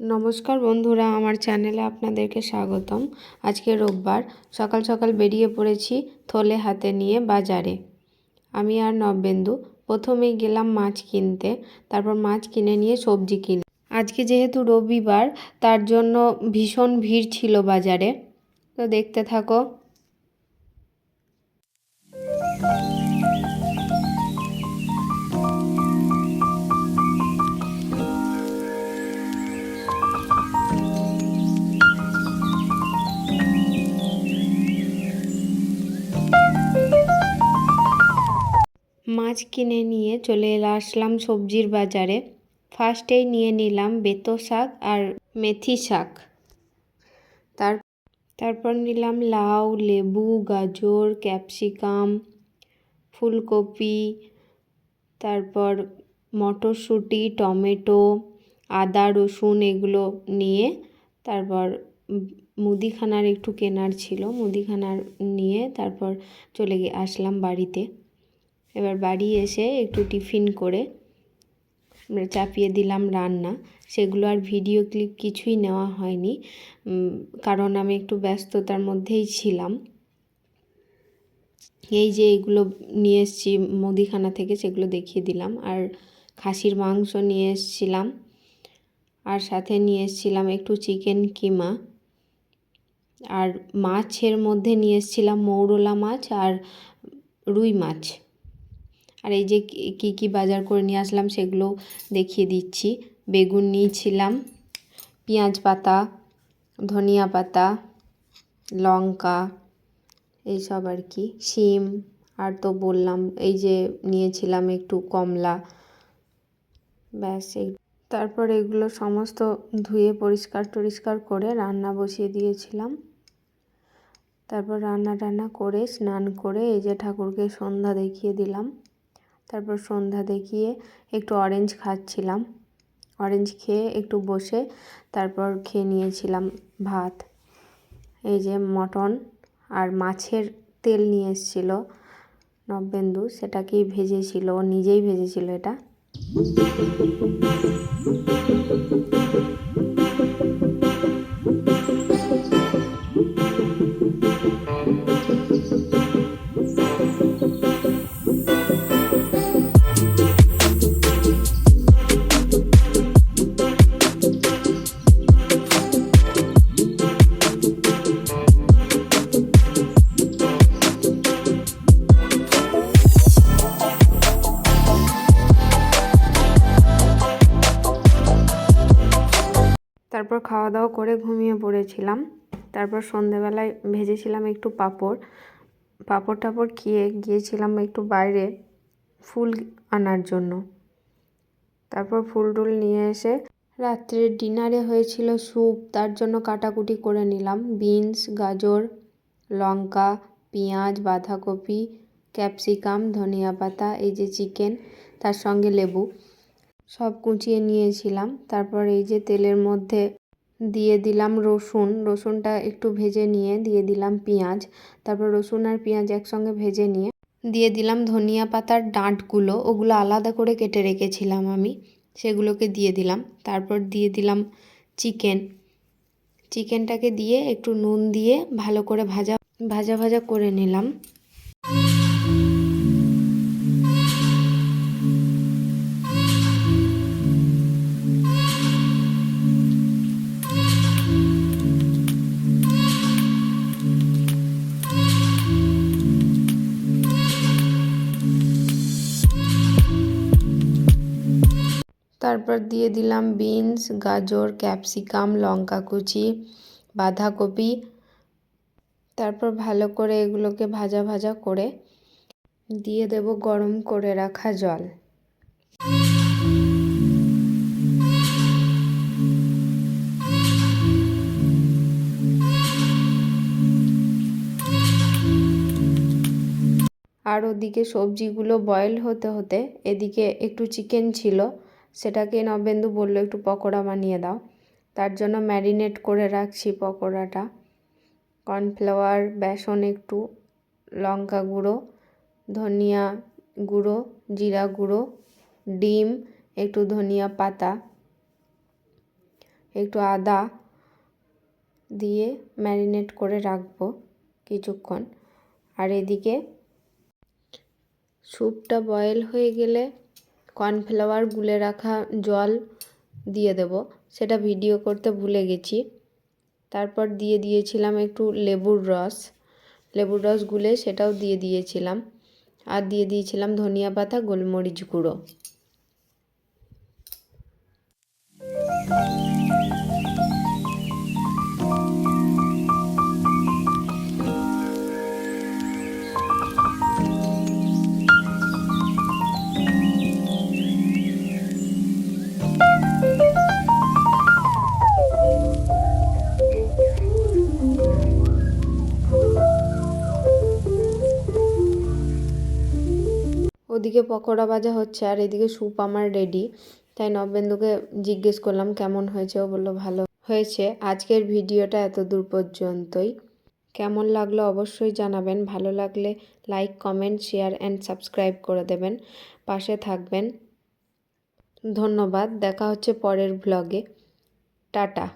নমস্কার বন্ধুরা, আমার চ্যানেলে আপনাদেরকে স্বাগতম। আজকে রোববার সকাল সকাল বেরিয়ে পড়েছি থলে হাতে নিয়ে বাজারে। আমি আর নবেন্দু প্রথমেই গেলাম মাছ কিনতে, তারপর মাছ কিনে নিয়ে সবজি কিনে। আজকে যেহেতু রবিবার, তার জন্য ভীষণ ভিড় ছিল বাজারে। তো দেখতে থাকো। মাছ কিনে নিয়ে চলে আসলাম সবজির বাজারে। ফার্স্টেই নিয়ে নিলাম বেতো শাক আর মেথি শাক। তারপর নিলাম লাউ, লেবু, গাজর, ক্যাপসিকাম, ফুলকপি, তারপর মটরশুঁটি, টমেটো, আদা, রসুন এগুলো নিয়ে তারপর মুদিখানার একটু কেনার ছিল, মুদিখানার নিয়ে তারপর চলে আসলাম বাড়িতে। এবার বাড়ি এসে একটু টিফিন করে চাপিয়ে দিলাম রান্না। সেগুলো আর ভিডিও ক্লিপ কিছুই নেওয়া হয়নি, কারণ আমি একটু ব্যস্ততার মধ্যেই ছিলাম। এই যে এগুলো নিয়ে এসেছি মুদিখানা থেকে, সেগুলো দেখিয়ে দিলাম। আর খাসির মাংস নিয়ে এসেছিলাম, আর সাথে নিয়ে এসেছিলাম একটু চিকেন কিমা। আর মাছের মধ্যে নিয়ে এসেছিলাম মৌরলা মাছ আর রুই মাছ। আর এই যে কি কি বাজার করে নিয়ে আসলাম সেগুলো দেখিয়ে দিচ্ছি। বেগুন নিয়েছিলাম, পেঁয়াজ পাতা, ধনিয়া পাতা, লঙ্কা, এইসব আর কি, শিম, আর তো বললাম এই যে নিয়েছিলাম একটু কমলা, ব্যাস। তারপর এগুলো সমস্ত ধুয়ে পরিষ্কার করে রান্না বসিয়ে দিয়েছিলাম। তারপর রান্না করে স্নান করে এই যে ঠাকুরকে সন্ধ্যা দেখিয়ে দিলাম। তারপর সন্ধ্যা দেখিয়ে একটু অরেঞ্জ খাচ্ছিলাম। অরেঞ্জ খেয়ে একটু বসে তারপর খেয়ে নিয়েছিলাম ভাত। এই যে মটন আর মাছের তেল নিয়ে এসেছিল নবেন্দু, সেটাকেই ভেজেছিল, ও নিজেই ভেজেছিল এটা। তারপর খাওয়া দাওয়া করে ঘুমিয়ে পড়েছিলাম। তারপর সন্ধেবেলায় ভেজেছিলাম একটু পাঁপড় টাপড় খেয়ে গিয়েছিলাম একটু বাইরে ফুল আনার জন্য। তারপর ফুল টুল নিয়ে এসে রাত্রের ডিনারে হয়েছিল স্যুপ, তার জন্য কাটাকুটি করে নিলাম। বিনস, গাজর, লঙ্কা, পেঁয়াজ, বাঁধাকপি, ক্যাপসিকাম, ধনিয়া পাতা, এই যে চিকেন, তার সঙ্গে লেবু, সব কুচিয়ে নিয়েছিলাম। তারপর এই যে তেলের মধ্যে দিয়ে দিলাম রসুনটা একটু ভেজে নিয়ে দিয়ে দিলাম পেঁয়াজ। তারপর রসুন আর পেঁয়াজ একসঙ্গে ভেজে নিয়ে দিয়ে দিলাম ধনিয়া পাতার ডাঁটগুলো, ওগুলো আলাদা করে কেটে রেখেছিলাম আমি, সেগুলোকে দিয়ে দিলাম। তারপর দিয়ে দিলাম চিকেনটাকে দিয়ে একটু নুন দিয়ে ভালো করে ভাজা করে নিলাম। তারপর দিয়ে দিলাম বিনস, গাজর, ক্যাপসিকাম, লঙ্কা কুচি, বাঁধাকপি। তারপর ভালো করে এগুলোকে ভাজা করে দিয়ে দেব গরম করে রাখা জল। আর ওদিকে সবজিগুলো বয়েল হতে এদিকে একটু চিকেন ছিল, সেটাকে নবেন্দু বললো একটু পকোড়া বানিয়ে দাও। তার জন্য ম্যারিনেট করে রাখছি পকোড়াটা। কর্নফ্লাওয়ার, বেসন একটু, লঙ্কা গুঁড়ো, ধনিয়া গুঁড়ো, জিরা গুঁড়ো, ডিম, একটু ধনিয়া পাতা, একটু আদা দিয়ে ম্যারিনেট করে রাখবো কিছুক্ষণ। আর এদিকে স্যুপটা বয়েল হয়ে গেলে কর্নফ্লাওয়ার গুলে রাখা জল দিয়ে দেব, সেটা ভিডিও করতে ভুলে গেছি। তারপর দিয়ে দিয়েছিলাম একটু লেবুর রস গুলে সেটাও দিয়ে দিয়েছিলাম। আর দিয়ে দিয়েছিলাম ধনিয়া পাতা, গোলমরিচ গুঁড়ো। ওদিকে পকোড়া ভাজা হচ্ছে আর এদিকে স্যুপ আমার রেডি। তাই নবেন্দুকে জিজ্ঞেস করলাম কেমন হয়েছে, ও বললো ভালো হয়েছে। আজকের ভিডিওটা এত দূর পর্যন্তই। কেমন লাগলো অবশ্যই জানাবেন। ভালো লাগলে like, comment, share and subscribe করে দেবেন, পাশে থাকবেন। ধন্যবাদ। দেখা হচ্ছে পরের ব্লগে। টাটা।